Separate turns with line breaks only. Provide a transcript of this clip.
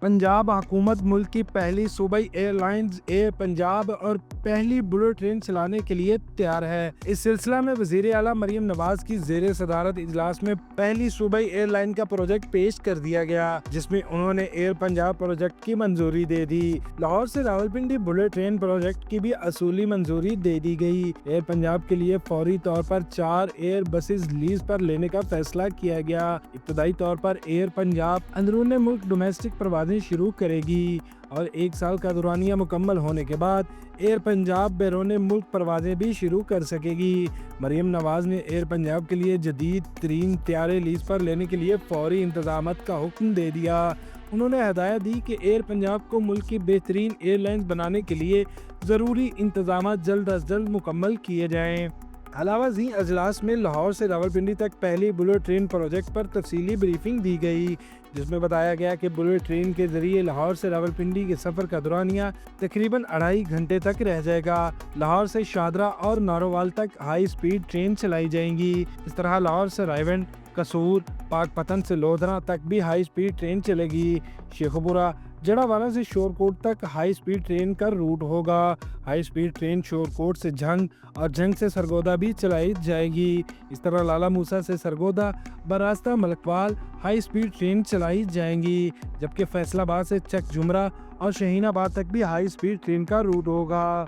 पंजाब हुकूमत मुल्क की पहली सूबाई एयरलाइंस एयर पंजाब और पहली बुलेट ट्रेन चलाने के लिए तैयार है। इस सिलसिला में वज़ीर आला मरियम नवाज की ज़ेर सदारत इजलास में पहली सूबाई एयरलाइन का प्रोजेक्ट पेश कर दिया गया, जिसमें उन्होंने एयर पंजाब प्रोजेक्ट की मंजूरी दे दी। लाहौर से रावलपिंडी बुलेट ट्रेन प्रोजेक्ट की भी असूली मंजूरी दे दी गई। एयर पंजाब के लिए फौरी तौर पर 4 एयर बसेस लीज पर लेने का फैसला किया गया। इब्तदाई तौर पर एयर पंजाब अंदरूनी मुल्क डोमेस्टिक परवाज़ें शुरू करेगी और 1 साल का दुरानिया मुकम्मल होने के बाद एयर पंजाब बैरून मुल्क परवाज़ें भी शुरू कर सकेगी। मरियम नवाज ने एयर पंजाब के लिए जदीद तरीन त्यारे लीज पर लेने के लिए फौरी इंतजामात का हुक्म दे दिया। उन्होंने हदायत दी कि एयर पंजाब को मुल्क की बेहतरीन एयरलाइंस बनाने के लिए ज़रूरी इंतजामात जल्द अज जल्द मुकम्मल किए जाएँ। अलावा जी अजलास में लाहौर से रावलपिंडी तक पहली बुलेट ट्रेन प्रोजेक्ट पर तफसीली ब्रीफिंग दी गई, जिसमें बताया गया कि बुलेट ट्रेन के जरिए लाहौर से रावलपिंडी के सफ़र का दुरानिया तकरीबन 2.5 घंटे तक रह जाएगा। लाहौर से शादरा और नारोवाल तक हाई स्पीड ट्रेन चलाई जाएंगी। इस तरह लाहौर से रायवंड, कसूर, पाकपतन से लोधरा तक भी हाई स्पीड ट्रेन चलेगी। शेखुपुरा, जड़ावाला से शोरकोट तक हाई स्पीड ट्रेन का रूट होगा। हाई स्पीड ट्रेन शोरकोट से झंग और झंग से सरगोदा भी चलाई जाएगी। इस तरह लाला मूसा से सरगोदा बरास्ता मलकवाल हाई स्पीड ट्रेन चलाई जाएंगी, जबकि फैसलाबाद से चक जुमरा और शहीनाबाद तक भी हाई स्पीड ट्रेन का रूट होगा।